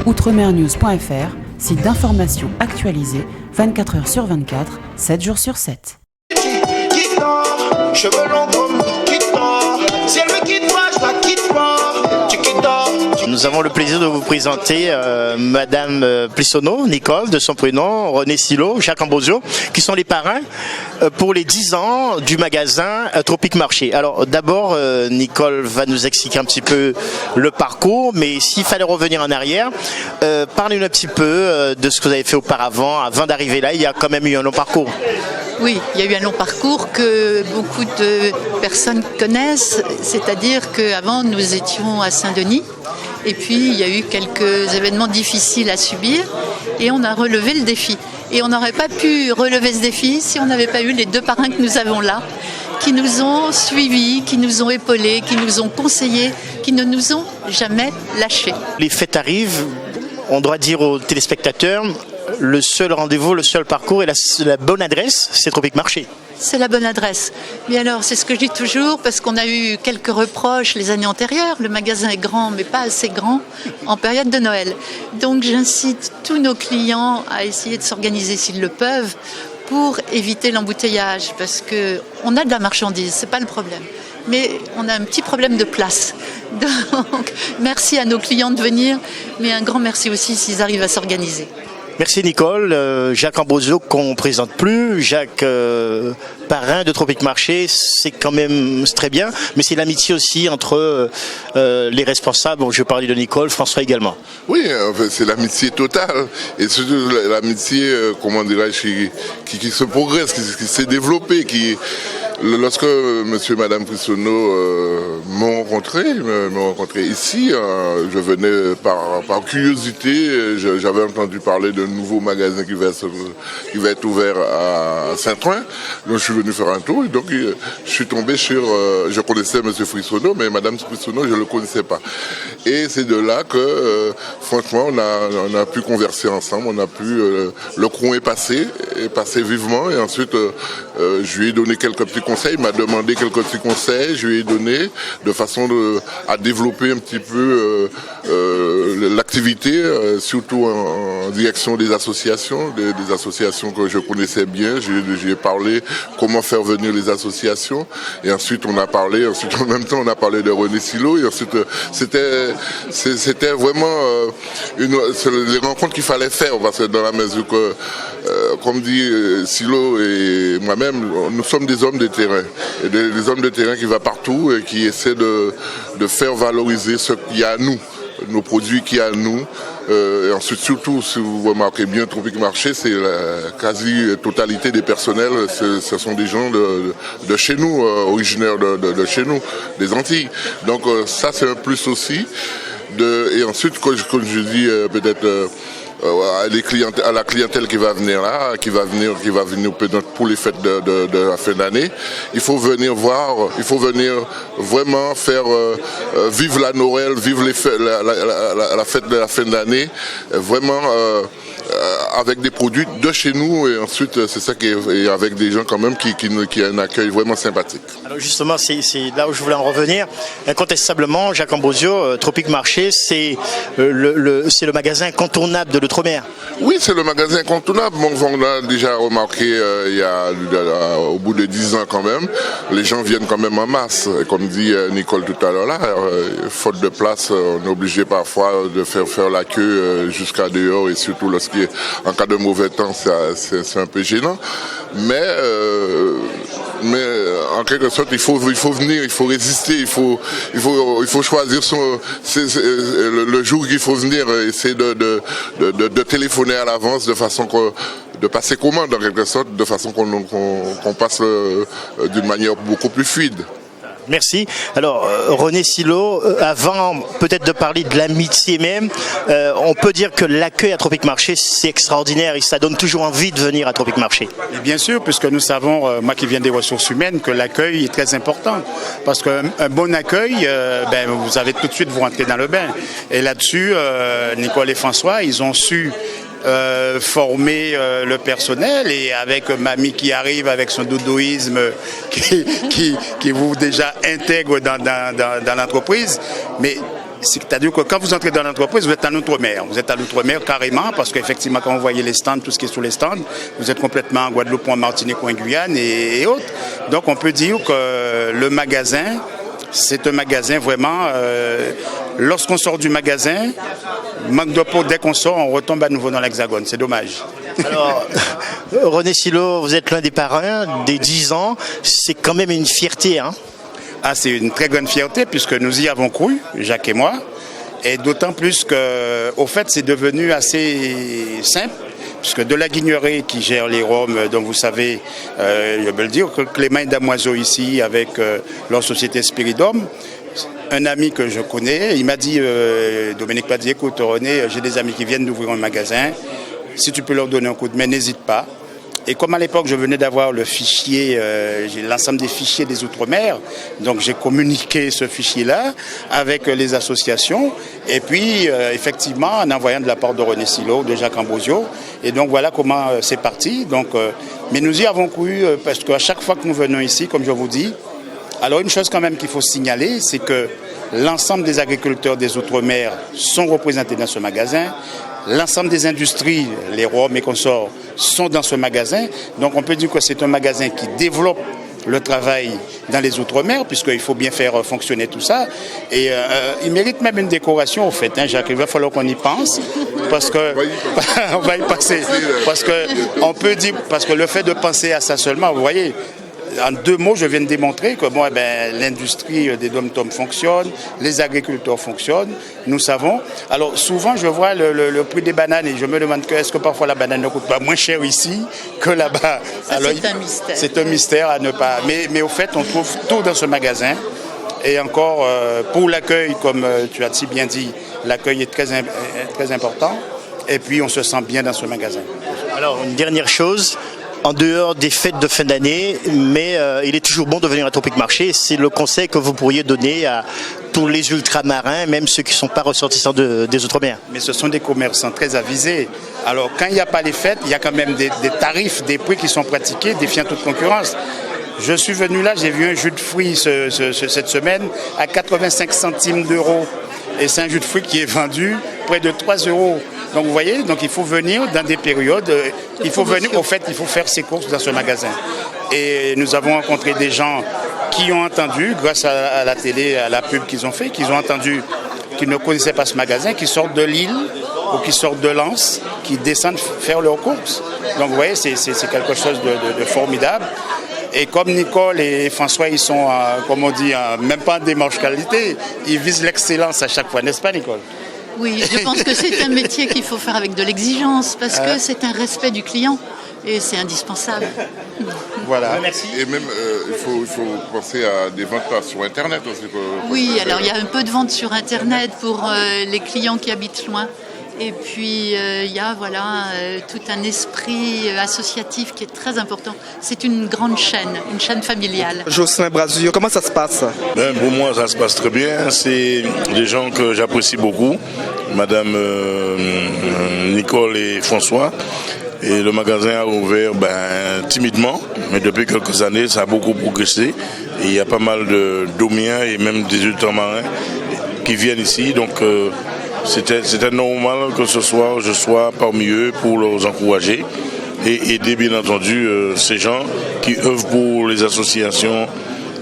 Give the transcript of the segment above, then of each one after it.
Outremernews.fr, site d'information actualisé 24 heures sur 24, 7 jours sur 7. Cheveux longs comme Kita. Si elle me quitte pas, je la quitte pas. Chiquita. Nous avons le plaisir de vous présenter Madame Plissonneau, Nicole de son prénom, René Silo, Jacques Ambosio, qui sont les parrains pour les 10 ans du magasin Tropic Marché. Alors d'abord, Nicole va nous expliquer un petit peu le parcours, mais s'il fallait revenir en arrière, parlez-nous un petit peu de ce que vous avez fait auparavant, avant d'arriver là. Il y a quand même eu un long parcours. Oui, il y a eu un long parcours que beaucoup de personnes connaissent, c'est-à-dire qu'avant nous étions à Saint-Denis et puis il y a eu quelques événements difficiles à subir et on a relevé le défi. Et on n'aurait pas pu relever ce défi si on n'avait pas eu les deux parrains que nous avons là, qui nous ont suivis, qui nous ont épaulés, qui nous ont conseillés, qui ne nous ont jamais lâchés. Les fêtes arrivent, on doit dire aux téléspectateurs, le seul rendez-vous, le seul parcours et la bonne adresse, c'est Tropic Marché. C'est la bonne adresse. Mais alors, c'est ce que je dis toujours, parce qu'on a eu quelques reproches les années antérieures. Le magasin est grand, mais pas assez grand en période de Noël. Donc, j'incite tous nos clients à essayer de s'organiser s'ils le peuvent pour éviter l'embouteillage, parce qu'on a de la marchandise, c'est pas le problème. Mais on a un petit problème de place. Donc, merci à nos clients de venir, mais un grand merci aussi s'ils arrivent à s'organiser. Merci Nicole. Jacques Ambosio qu'on ne présente plus. Jacques, parrain de Tropic Marché, c'est quand même très bien, mais c'est l'amitié aussi entre les responsables. Bon, je parlais de Nicole, François également. Oui, c'est l'amitié totale et surtout l'amitié, comment dirais-je, qui se progresse, qui s'est développée, Lorsque monsieur et madame Plissonneau m'ont rencontré ici, je venais par curiosité, j'avais entendu parler d'un nouveau magasin qui va être ouvert à Saint-Ouen, donc je suis venu faire un tour et donc je suis tombé je connaissais monsieur Plissonneau, mais madame Plissonneau je ne le connaissais pas. Et c'est de là que franchement on a pu converser ensemble, on a pu, le courant est passé vivement et ensuite je lui ai donné quelques petits conseils, il m'a demandé quelques petits conseils, je lui ai donné de façon à développer un petit peu l'activité, surtout en direction des associations que je connaissais bien. J'ai parlé comment faire venir les associations et ensuite en même temps on a parlé de René Silo et ensuite c'était vraiment les rencontres qu'il fallait faire parce que dans la mesure que comme dit Silo et moi-même, nous sommes des hommes de terrain. Et des hommes de terrain qui vont partout et qui essaient de faire valoriser ce qu'il y a à nous, nos produits qu'il y a à nous. Et ensuite, surtout, si vous remarquez bien, Tropic Marché, c'est la quasi-totalité des personnels, ce sont des gens de chez nous, originaires de chez nous, des Antilles. Donc ça, c'est un plus aussi. Et ensuite, comme je dis, peut-être... à la clientèle qui va venir là, qui va venir peut-être pour les fêtes de la fin d'année, il faut venir voir, il faut venir vraiment faire vivre la Noël, vivre la fête de la fin d'année, vraiment avec des produits de chez nous et ensuite c'est ça qui est avec des gens quand même qui a un accueil vraiment sympathique. Alors justement c'est là où je voulais en revenir. Incontestablement, Jacques Ambosio, Tropic Marché, c'est le magasin incontournable de l'Outre-mer. Oui, c'est le magasin incontournable. Bon, on a déjà remarqué au bout de 10 ans quand même, les gens viennent quand même en masse. Et comme dit Nicole tout à l'heure là, faute de place, on est obligé parfois de faire la queue jusqu'à dehors et surtout en cas de mauvais temps, c'est un peu gênant. Mais en quelque sorte, il faut venir, il faut résister, il faut choisir le jour qu'il faut venir, essayer de téléphoner à l'avance de façon de passer commande en quelque sorte, de façon qu'on passe d'une manière beaucoup plus fluide. Merci. Alors, René Silo, avant peut-être de parler de l'amitié même, on peut dire que l'accueil à Tropic Marché, c'est extraordinaire et ça donne toujours envie de venir à Tropic Marché. Et bien sûr, puisque nous savons, moi qui viens des ressources humaines, que l'accueil est très important. Parce qu'un bon accueil, vous allez tout de suite vous rentrer dans le bain. Et là-dessus, Nicole et François, ils ont su former le personnel et avec mamie qui arrive avec son doudouisme qui vous déjà intègre dans l'entreprise, mais C'est-à-dire que quand vous entrez dans l'entreprise, vous êtes en outre-mer. Vous êtes à l'outre-mer carrément, parce qu'effectivement, quand vous voyez les stands, tout ce qui est sur les stands, vous êtes complètement en Guadeloupe, en Martinique, en Guyane et autres. Donc on peut dire que le magasin, c'est un magasin vraiment... lorsqu'on sort du magasin, manque de peau, dès qu'on sort, on retombe à nouveau dans l'Hexagone. C'est dommage. Alors, René Silo, vous êtes l'un des parrains des 10 ans. C'est quand même une fierté, hein? Ah, c'est une très grande fierté puisque nous y avons cru, Jacques et moi. Et d'autant plus qu'au fait, c'est devenu assez simple. Puisque de la Guigneret qui gère les rhums, dont vous savez, je peux le dire, que Clément Damoiseau ici avec leur société Spiridome, un ami que je connais, il m'a dit, Dominique m'a dit, écoute René, j'ai des amis qui viennent d'ouvrir un magasin, si tu peux leur donner un coup de main, n'hésite pas. Et comme à l'époque, je venais d'avoir le fichier, j'ai l'ensemble des fichiers des Outre-mer, donc j'ai communiqué ce fichier-là avec les associations, et puis effectivement, en envoyant de la part de René Silo, de Jacques Ambrosio, et donc voilà comment c'est parti. Donc, mais nous y avons cru, parce qu'à chaque fois que nous venons ici, comme je vous dis, alors une chose quand même qu'il faut signaler, c'est que l'ensemble des agriculteurs des Outre-mer sont représentés dans ce magasin. L'ensemble des industries, les rhums et consorts, sont dans ce magasin. Donc on peut dire que c'est un magasin qui développe le travail dans les Outre-mer, puisqu'il faut bien faire fonctionner tout ça. Et il mérite même une décoration, au fait, hein, Jacques. Il va falloir qu'on y pense, parce que on va y passer. Parce que on peut dire, parce que le fait de penser à ça seulement, vous voyez. En 2 mots, je viens de démontrer que bon, l'industrie des dom-toms fonctionne, les agriculteurs fonctionnent, nous savons. Alors souvent, je vois le prix des bananes et je me demande est-ce que parfois la banane ne coûte pas moins cher ici que là-bas. Alors, c'est un mystère. C'est un mystère à ne pas... Mais au fait, on trouve tout dans ce magasin. Et encore, pour l'accueil, comme tu as si bien dit, l'accueil est très important. Et puis, on se sent bien dans ce magasin. Alors, une dernière chose... En dehors des fêtes de fin d'année, mais il est toujours bon de venir à Tropic Marché. C'est le conseil que vous pourriez donner à tous les ultramarins, même ceux qui ne sont pas ressortissants des Outre-mer. Mais ce sont des commerçants très avisés. Alors quand il n'y a pas les fêtes, il y a quand même des tarifs, des prix qui sont pratiqués, défiant toute concurrence. Je suis venu là, j'ai vu un jus de fruits cette semaine à 85 centimes d'euros. Et c'est un jus de fruits qui est vendu près de 3 euros. Donc vous voyez, donc il faut venir dans des périodes, il faut venir, au fait, il faut faire ses courses dans ce magasin. Et nous avons rencontré des gens qui ont entendu, grâce à la télé, à la pub qu'ils ont fait, qu'ils ont entendu, qu'ils ne connaissaient pas ce magasin, qui sortent de Lille ou qui sortent de Lens, qui descendent faire leurs courses. Donc vous voyez, c'est quelque chose de formidable. Et comme Nicole et François, ils sont, comme on dit, même pas en démarche qualité, ils visent l'excellence à chaque fois, n'est-ce pas Nicole ? Oui, je pense que c'est un métier qu'il faut faire avec de l'exigence, parce que c'est un respect du client, et c'est indispensable. Voilà. Merci. Et même, il faut penser à des ventes sur Internet aussi. Oui, alors il y a un peu de vente sur Internet pour les clients qui habitent loin. Et puis, il y a tout un esprit associatif qui est très important. C'est une grande chaîne, une chaîne familiale. Jocelyn Brasure, comment ça se passe? Pour moi, ça se passe très bien. C'est des gens que j'apprécie beaucoup, Madame Nicole et François. Et le magasin a ouvert timidement, mais depuis quelques années, ça a beaucoup progressé. Et il y a pas mal de Domiens et même des ultramarins qui viennent ici. Donc, c'était normal que ce soir, je sois parmi eux pour les encourager et aider bien entendu ces gens qui œuvrent pour les associations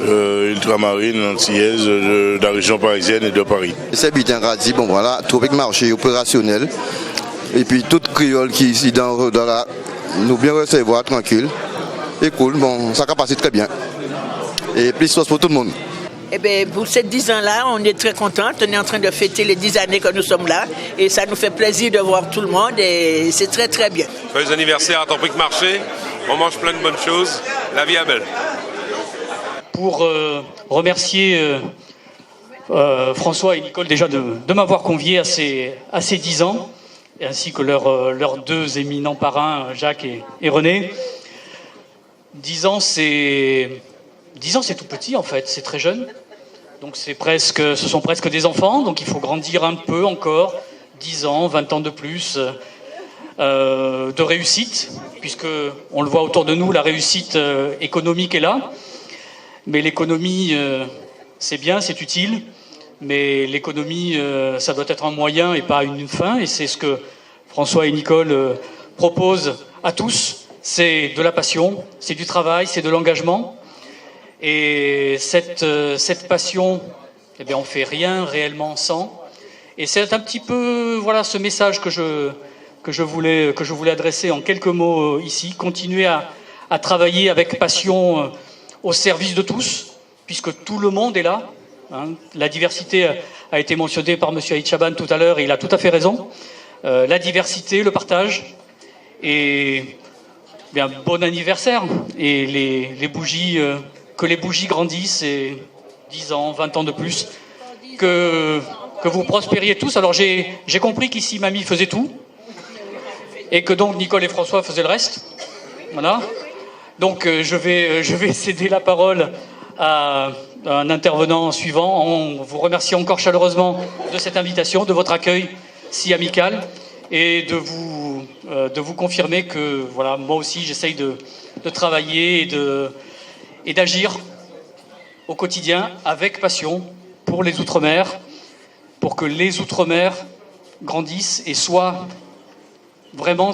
ultramarines, antillaises de la région parisienne et de Paris. C'est Bitin Radzi, bon voilà, Tropic Marché opérationnel. Et puis toute créole qui est ici dans la, nous bien recevoir tranquille. Et cool, bon, ça passe très bien. Et plus de pour tout le monde. Eh bien, pour ces 10 ans-là, on est très contents. On est en train de fêter les 10 années que nous sommes là. Et ça nous fait plaisir de voir tout le monde. Et c'est très, très bien. Joyeux anniversaire à Tropic Marché. On mange plein de bonnes choses. La vie est belle. Pour remercier François et Nicole déjà de m'avoir convié à ces 10 ans, ainsi que leurs 2 éminents parrains, Jacques et René. 10 ans, c'est tout petit en fait, c'est très jeune. Donc ce sont presque des enfants, donc il faut grandir un peu encore. 10 ans, 20 ans de plus de réussite, puisque on le voit autour de nous, la réussite économique est là. Mais l'économie, c'est bien, c'est utile. mais l'économie, ça doit être un moyen et pas une fin, et c'est ce que François et Nicole proposent à tous. C'est de la passion, c'est du travail, c'est de l'engagement. Et cette passion, eh bien, on ne fait rien réellement sans. Et c'est un petit peu ce message que je voulais adresser en quelques mots ici. Continuer à travailler avec passion au service de tous, puisque tout le monde est là. Hein. La diversité a été mentionnée par M. Aïd Chaban tout à l'heure, et il a tout à fait raison. La diversité, le partage, et bien, bon anniversaire. Et les bougies, que les bougies grandissent, et 10 ans, 20 ans de plus, que vous prospériez tous. Alors j'ai compris qu'ici Mamie faisait tout, et que donc Nicole et François faisaient le reste. Voilà. Donc je vais céder la parole à un intervenant suivant, en vous remerciant encore chaleureusement de cette invitation, de votre accueil si amical, et de vous confirmer que moi aussi j'essaye de travailler et d'agir au quotidien avec passion pour les Outre-mer, pour que les Outre-mer grandissent et soient vraiment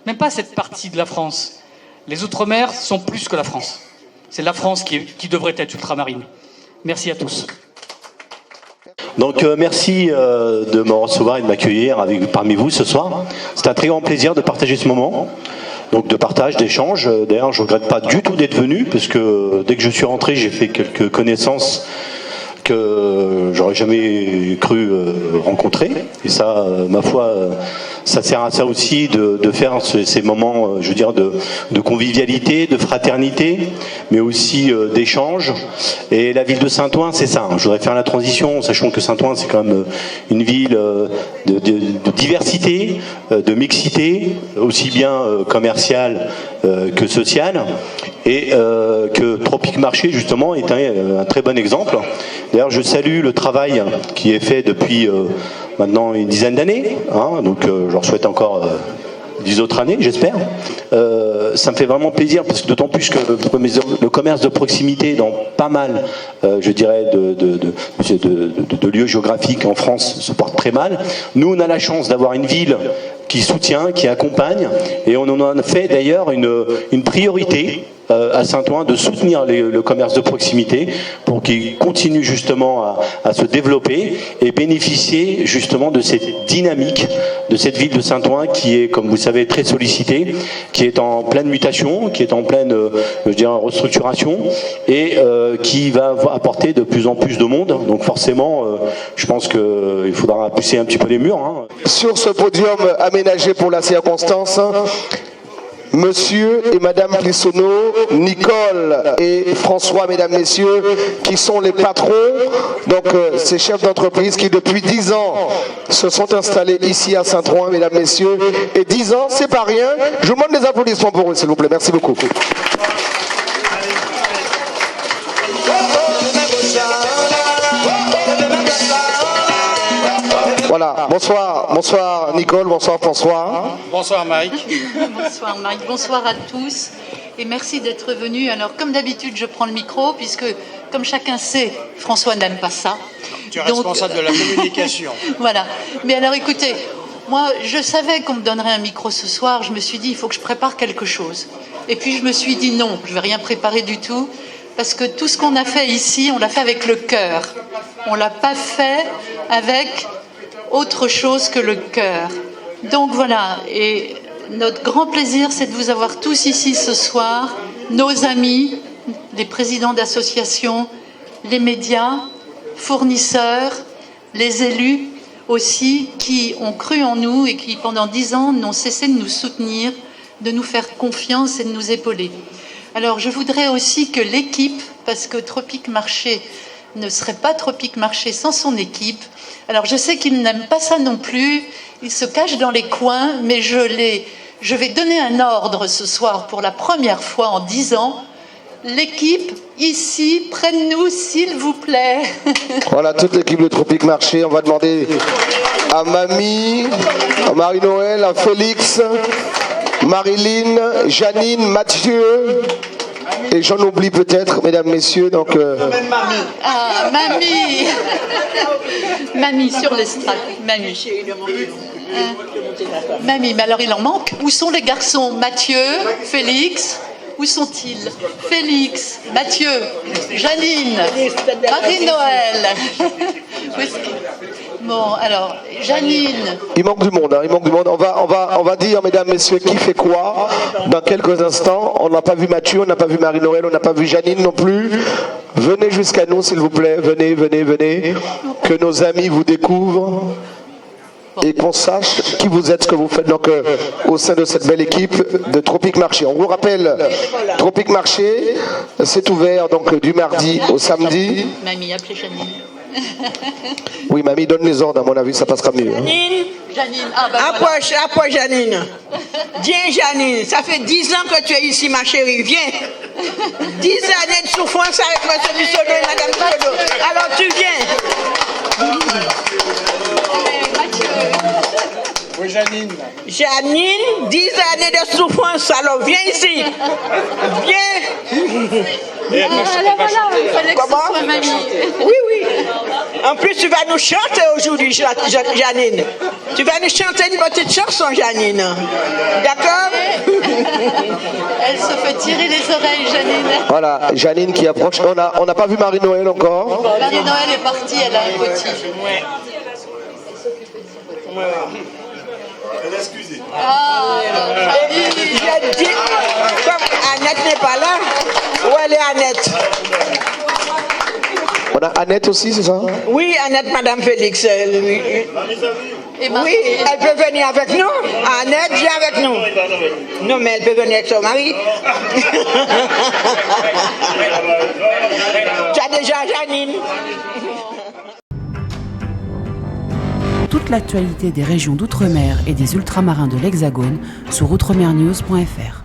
même pas cette partie de la France. Les Outre-mer sont plus que la France. C'est la France qui devrait être ultramarine. Merci à tous. Donc merci de me recevoir et de m'accueillir parmi vous ce soir. C'est un très grand plaisir de partager ce moment. Donc de partage, d'échange. D'ailleurs, je ne regrette pas du tout d'être venu, parce que dès que je suis rentré, j'ai fait quelques connaissances que j'aurais jamais cru rencontrer. Et ça, ma foi, ça sert à ça aussi, de faire ces moments, je veux dire, de convivialité, de fraternité, mais aussi d'échange. Et la ville de Saint-Ouen, c'est ça. Je voudrais faire la transition, sachant que Saint-Ouen, c'est quand même une ville de diversité, de mixité, aussi bien commerciale que sociale, et que Tropic Marché, justement, est un très bon exemple. D'ailleurs, je salue le travail qui est fait depuis maintenant une dizaine d'années, hein, donc je leur souhaite encore 10 autres années, j'espère. Ça me fait vraiment plaisir, parce que d'autant plus que le commerce de proximité dans pas mal, je dirais, de lieux géographiques en France se porte très mal. Nous, on a la chance d'avoir une ville qui soutient, qui accompagne, et on en a fait d'ailleurs une priorité à Saint-Ouen de soutenir le commerce de proximité pour qu'il continue justement à se développer et bénéficier justement de cette dynamique de cette ville de Saint-Ouen qui est, comme vous savez, très sollicitée, qui est en pleine mutation, qui est en pleine je dirais, restructuration, et qui va apporter de plus en plus de monde. Donc forcément, je pense qu'il faudra pousser un petit peu les murs. Hein. Sur ce podium aménagé pour la circonstance, Monsieur et Madame Plissonneau, Nicole et François, mesdames, messieurs, qui sont les patrons, donc ces chefs d'entreprise qui depuis 10 ans se sont installés ici à Saint-Ouen, mesdames, messieurs, et 10 ans, c'est pas rien. Je vous demande des applaudissements pour eux, s'il vous plaît. Merci beaucoup. Voilà, bonsoir Nicole, bonsoir François. Bonsoir Mike. Bonsoir Mike, bonsoir à tous et merci d'être venus. Alors comme d'habitude je prends le micro puisque comme chacun sait, François n'aime pas ça. Tu es responsable de la communication. Voilà, mais alors écoutez, moi je savais qu'on me donnerait un micro ce soir, je me suis dit il faut que je prépare quelque chose. Et puis je me suis dit non, je ne vais rien préparer du tout parce que tout ce qu'on a fait ici, on l'a fait avec le cœur. On ne l'a pas fait avec autre chose que le cœur. Donc voilà, et notre grand plaisir, c'est de vous avoir tous ici ce soir, nos amis, les présidents d'associations, les médias, fournisseurs, les élus aussi, qui ont cru en nous et qui, pendant 10 ans, n'ont cessé de nous soutenir, de nous faire confiance et de nous épauler. Alors, je voudrais aussi que l'équipe, parce que Tropic Marché ne serait pas Tropic Marché sans son équipe. Alors je sais qu'il n'aime pas ça non plus, il se cache dans les coins, mais je vais donner un ordre ce soir pour la première fois en 10 ans. L'équipe ici, près de nous, s'il vous plaît. Voilà, toute l'équipe de Tropic Marché, on va demander à Mamie, à Marie-Noël, à Félix, Marilyn, Janine, Mathieu, Et j'en oublie peut-être, mesdames, messieurs, donc... Ah, mamie. Mamie sur l'estrade. Mamie. Mamie, mais alors il en manque. Où sont les garçons? Mathieu, Félix? Où sont-ils? Félix, Mathieu, Janine, Marie-Noël. Bon, alors, Janine. Il manque du monde, hein, il manque du monde. On va dire, mesdames, messieurs, qui fait quoi dans quelques instants. On n'a pas vu Mathieu, on n'a pas vu Marie-Noël, on n'a pas vu Janine non plus. Venez jusqu'à nous, s'il vous plaît. Venez, venez, venez. Que nos amis vous découvrent. Et qu'on sache qui vous êtes, ce que vous faites donc, au sein de cette belle équipe de Tropique Marché. On vous rappelle, Tropique Marché, c'est ouvert donc du mardi au samedi. Mamie, appelez Janine. Oui, mamie, donne les ordres, à mon avis, ça passera mieux. Hein. Janine, approche Janine. Viens Janine, ça fait 10 ans que tu es ici ma chérie, viens. 10 années de souffrance avec M. Bissonneau et Mme Bissonneau. Alors tu viens. Oui, Janine. Janine, 10 années de souffrance, alors viens ici. Viens. Alors voilà, il fallait que ce soit mamie. Oui. En plus, tu vas nous chanter aujourd'hui, Janine. Tu vas nous chanter une petite chanson, Janine. D'accord? Elle se fait tirer les oreilles, Janine. Voilà, Janine qui approche. On n'a pas vu Marie-Noël encore. Marie-Noël est partie, elle a un petit. Excusez. Ah, j'ai dit, comme Annette n'est pas là, où elle est Annette? On a Annette aussi, c'est ça? Oui, Annette, Madame Félix. Oui, elle peut venir avec nous. Annette, viens avec nous. Non, mais elle peut venir avec son mari. Tu as déjà Janine. Toute l'actualité des régions d'outre-mer et des ultramarins de l'Hexagone sur outremernews.fr.